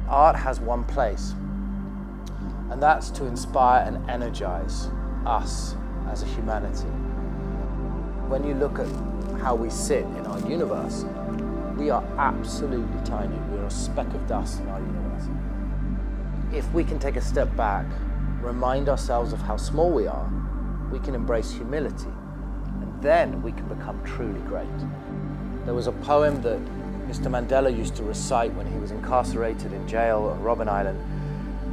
art has one place, and that's to inspire and energize us as a humanity. When you look at how we sit in our universe, we are absolutely tiny. We're a speck of dust in our universe. If we can take a step back, remind ourselves of how small we are, we can embrace humility, and then we can become truly great. There was a poem that Mr. Mandela used to recite when he was incarcerated in jail on Robben Island,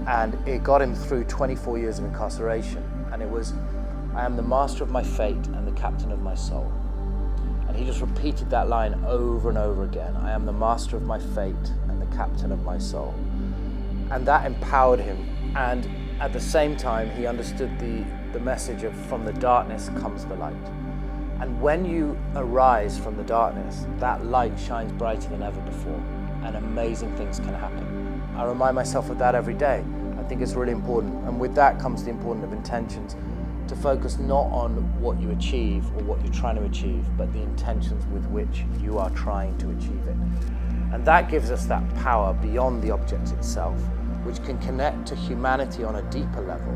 and it got him through 24 years of incarceration. And it was, "I am the master of my fate and the captain of my soul." And he just repeated that line over and over again. "I am the master of my fate and the captain of my soul." And that empowered him. And at the same time, he understood the message of "from the darkness comes the light." And when you arise from the darkness, that light shines brighter than ever before, and amazing things can happen. I remind myself of that every day. I think it's really important. And with that comes the importance of intentions, to focus not on what you achieve or what you're trying to achieve, but the intentions with which you are trying to achieve it. And that gives us that power beyond the object itself, which can connect to humanity on a deeper level,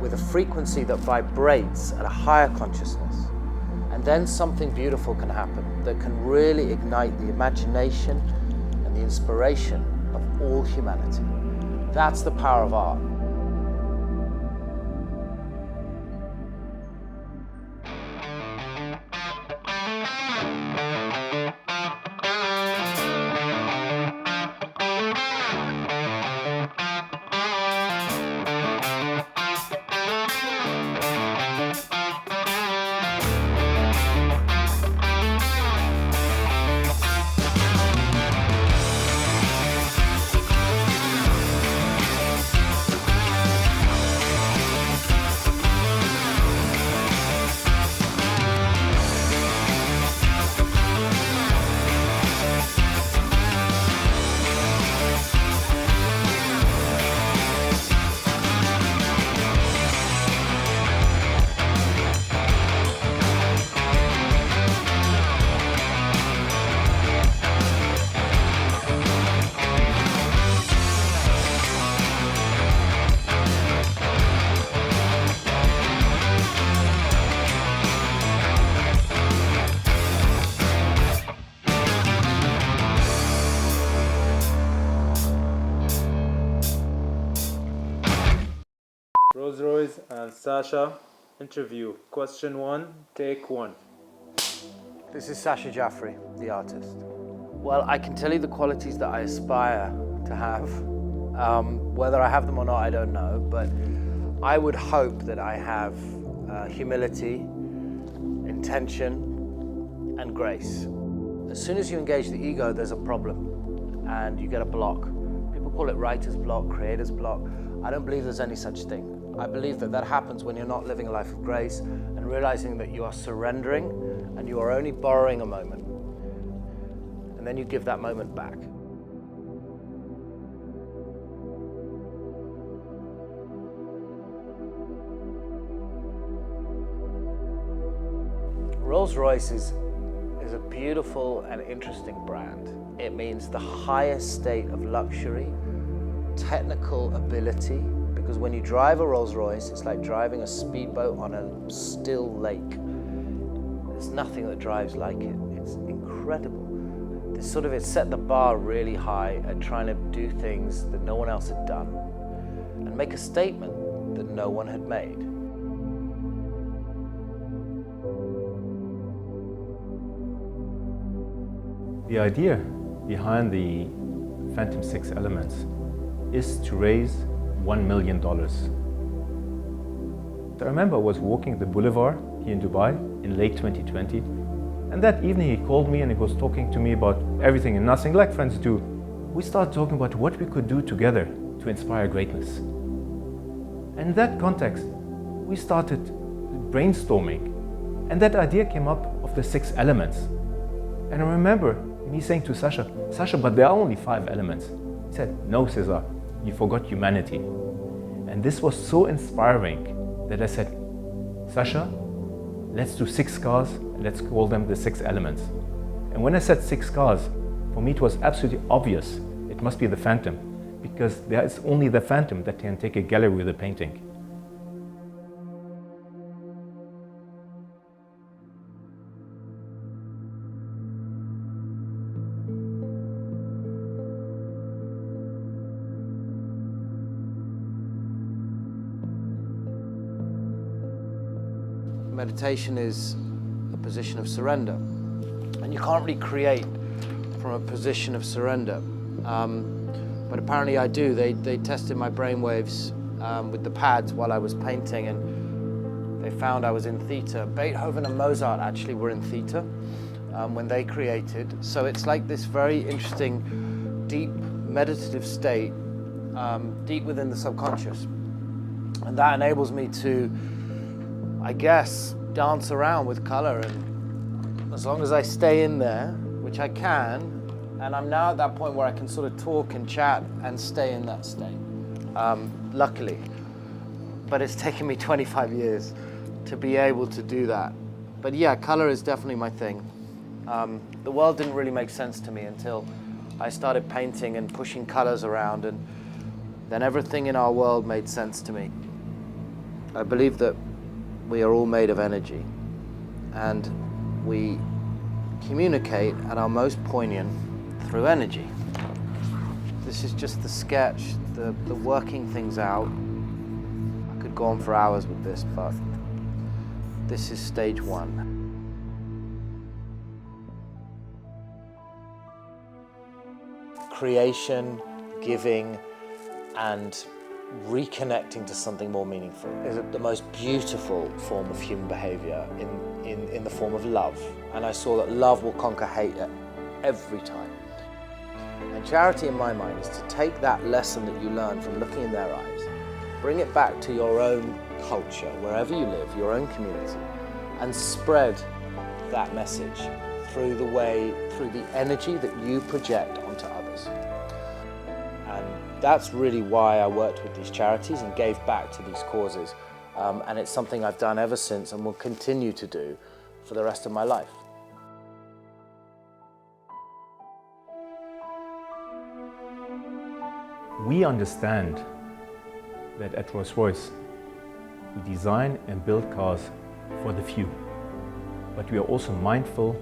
with a frequency that vibrates at a higher consciousness. And then something beautiful can happen that can really ignite the imagination and the inspiration of all humanity. That's the power of art. Rolls-Royce and Sacha interview. Question 1, take 1. This is Sacha Jafri, the artist. Well, I can tell you the qualities that I aspire to have. Whether I have them or not, I don't know, but I would hope that I have humility, intention, and grace. As soon as you engage the ego, there's a problem, and you get a block. People call it writer's block, creator's block. I don't believe there's any such thing. I believe that happens when you're not living a life of grace and realizing that you are surrendering and you are only borrowing a moment. And then you give that moment back. Rolls-Royce is a beautiful and interesting brand. It means the highest state of luxury, technical ability, because when you drive a Rolls-Royce, it's like driving a speedboat on a still lake. There's nothing that drives like it. It's incredible. It set the bar really high at trying to do things that no one else had done and make a statement that no one had made. The idea behind the Phantom 6 Elements is to raise $1 million. I remember I was walking the boulevard here in Dubai in late 2020, and that evening he called me and he was talking to me about everything and nothing, like friends do. We started talking about what we could do together to inspire greatness. And in that context, we started brainstorming, and that idea came up of the 6 elements. And I remember me saying to Sacha, but there are only 5 elements. He said, "No, Cesar, you forgot humanity." And this was so inspiring that I said, "Sacha, let's do 6 cars, and let's call them the 6 elements." And when I said 6 cars, for me it was absolutely obvious it must be the Phantom, because there's only the phantom that can take a gallery with a painting. Meditation is a position of surrender, and you can't really create from a position of surrender. But apparently I do. They tested my brainwaves with the pads while I was painting, and they found I was in theta. Beethoven and Mozart actually were in theta when they created. So it's like this very interesting, deep meditative state, deep within the subconscious. And that enables me to, I guess, dance around with color, and as long as I stay in there, which I can, and I'm now at that point where I can sort of talk and chat and stay in that state, luckily. But it's taken me 25 years to be able to do that. But yeah, color is definitely my thing. The world didn't really make sense to me until I started painting and pushing colors around, and then everything in our world made sense to me. I believe that we are all made of energy, and we communicate at our most poignant through energy. This is just the sketch, the working things out. I could go on for hours with this, but this is stage one. Creation, giving, and reconnecting to something more meaningful is the most beautiful form of human behavior in the form of love. And I saw that love will conquer hate every time. And charity, in my mind, is to take that lesson that you learn from looking in their eyes, bring it back to your own culture, wherever you live, your own community, and spread that message through the energy that you project onto others. And that's really why I worked with these charities and gave back to these causes. And it's something I've done ever since and will continue to do for the rest of my life. We understand that at Rolls-Royce, we design and build cars for the few, but we are also mindful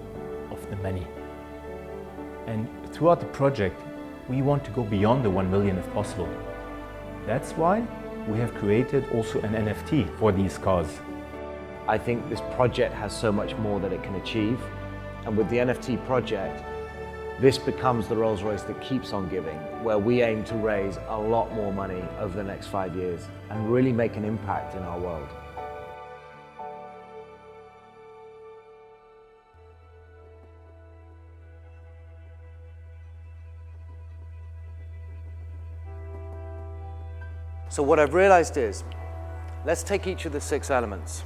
of the many. And throughout the project, we want to go beyond the 1 million if possible. That's why we have created also an NFT for these cars. I think this project has so much more that it can achieve. And with the NFT project, this becomes the Rolls-Royce that keeps on giving, where we aim to raise a lot more money over the next 5 years and really make an impact in our world. So what I've realized is, let's take each of the 6 elements.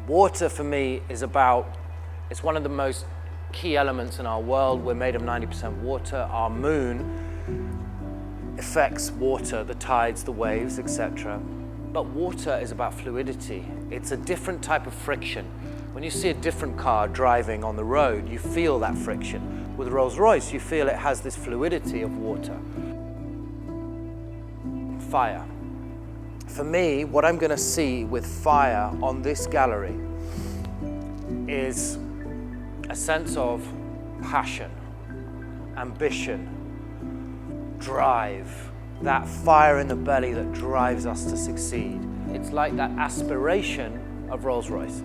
Water for me is it's one of the most key elements in our world. We're made of 90% water. Our moon affects water, the tides, the waves, etc. But water is about fluidity. It's a different type of friction. When you see a different car driving on the road, you feel that friction. With Rolls-Royce, you feel it has this fluidity of water. Fire. For me, what I'm going to see with fire on this gallery is a sense of passion, ambition, drive, that fire in the belly that drives us to succeed. It's like that aspiration of Rolls-Royce.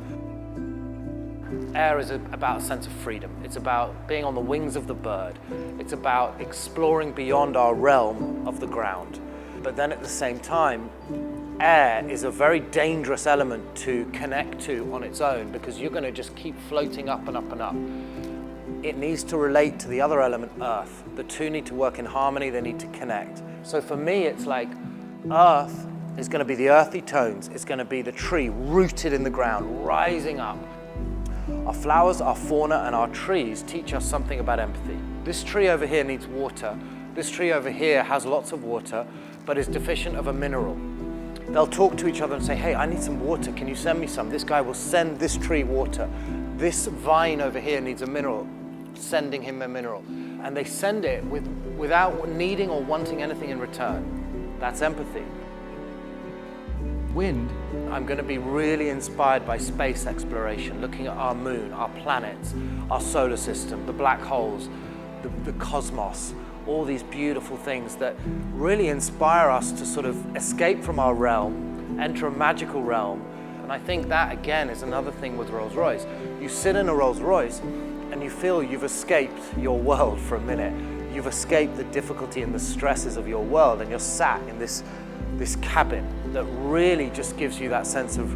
Air is about a sense of freedom. It's about being on the wings of the bird. It's about exploring beyond our realm of the ground. But then at the same time, air is a very dangerous element to connect to on its own, because you're going to just keep floating up and up and up. It needs to relate to the other element, earth. The two need to work in harmony, they need to connect. So for me, it's like earth is going to be the earthy tones. It's going to be the tree rooted in the ground, rising up. Our flowers, our fauna, and our trees teach us something about empathy. This tree over here needs water. This tree over here has lots of water, but is deficient of a mineral. They'll talk to each other and say, hey, I need some water, can you send me some? This guy will send this tree water. This vine over here needs a mineral. sending him a mineral. And they send it without needing or wanting anything in return. That's empathy. Wind, I'm going to be really inspired by space exploration, looking at our moon, our planets, our solar system, the black holes, the cosmos, all these beautiful things that really inspire us to sort of escape from our realm, enter a magical realm. And I think that, again, is another thing with Rolls-Royce. You sit in a Rolls-Royce and you feel you've escaped your world for a minute. You've escaped the difficulty and the stresses of your world, and you're sat in this cabin that really just gives you that sense of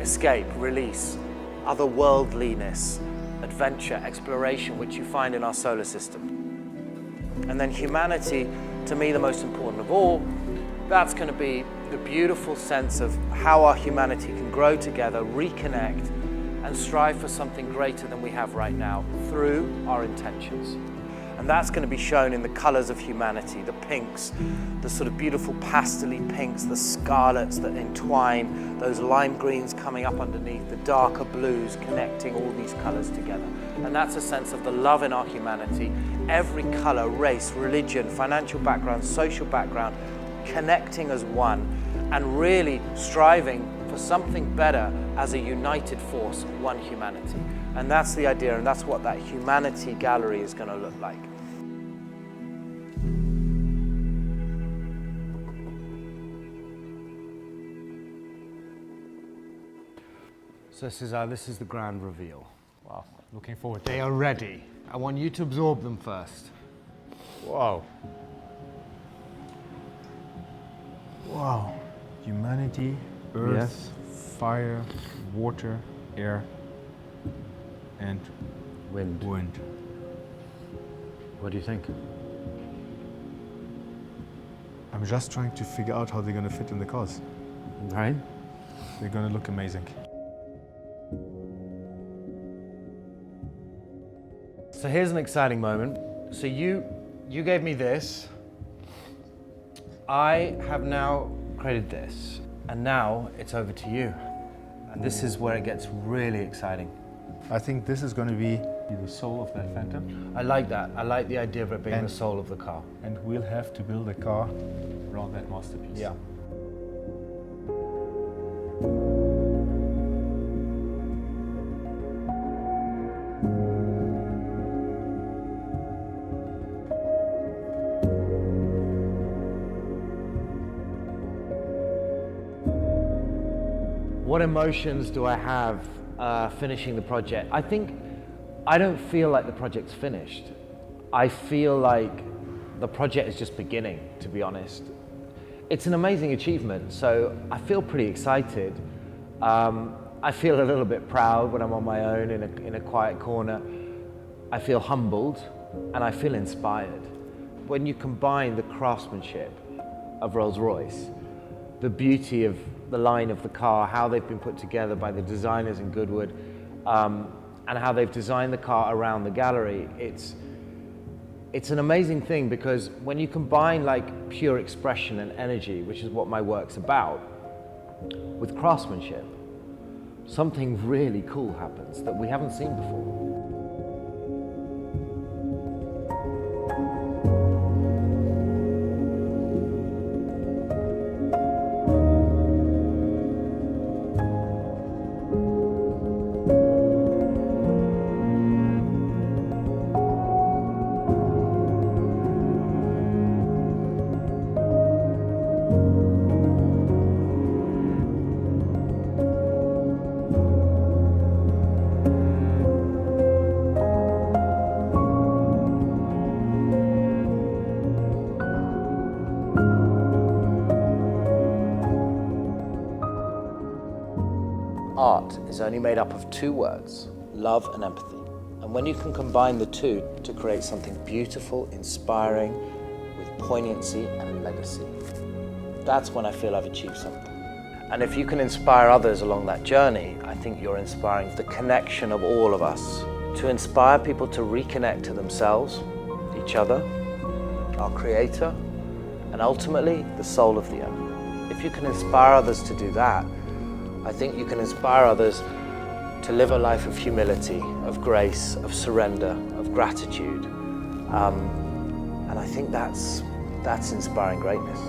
escape, release, otherworldliness, adventure, exploration, which you find in our solar system. And then humanity, to me, the most important of all, that's going to be the beautiful sense of how our humanity can grow together, reconnect, and strive for something greater than we have right now through our intentions. And that's going to be shown in the colors of humanity, the pinks, the sort of beautiful pastel-y pinks, the scarlets that entwine, those lime greens coming up underneath, the darker blues connecting all these colors together. And that's a sense of the love in our humanity. Every color, race, religion, financial background, social background, connecting as one and really striving for something better as a united force, one humanity. And that's the idea, and that's what that humanity gallery is going to look like. So this is the grand reveal. Wow, looking forward to They it. are ready. I want you to absorb them first. Wow. Wow. Humanity, earth, Yes. fire, water, air, and Wind. wind. What do you think? I'm just trying to figure out how they're going to fit in the cars. Right? They're going to look amazing. So here's an exciting moment. So you gave me this. I have now created this, and now it's over to you. And this is where it gets really exciting. I think this is going to be the soul of that Phantom, I like that. I like the idea of it being And- the soul of the car. and we'll have to build a car around that masterpiece. Yeah. What emotions do I have finishing the project? I don't feel like the project's finished. I feel like the project is just beginning, to be honest. It's an amazing achievement, so I feel pretty excited. I feel a little bit proud when I'm on my own in a quiet corner. I feel humbled and I feel inspired. When you combine the craftsmanship of Rolls-Royce, the beauty of the line of the car, how they've been put together by the designers in Goodwood, and how they've designed the car around the gallery, it's an amazing thing, because when you combine like pure expression and energy, which is what my work's about, with craftsmanship, something really cool happens that we haven't seen before. Art is only made up of two words, love and empathy. And when you can combine the two to create something beautiful, inspiring, with poignancy and legacy, that's when I feel I've achieved something. And if you can inspire others along that journey, I think you're inspiring the connection of all of us, to inspire people to reconnect to themselves, each other, our Creator, and ultimately the soul of the earth. If you can inspire others to do that, I think you can inspire others to live a life of humility, of grace, of surrender, of gratitude. And I think that's inspiring greatness.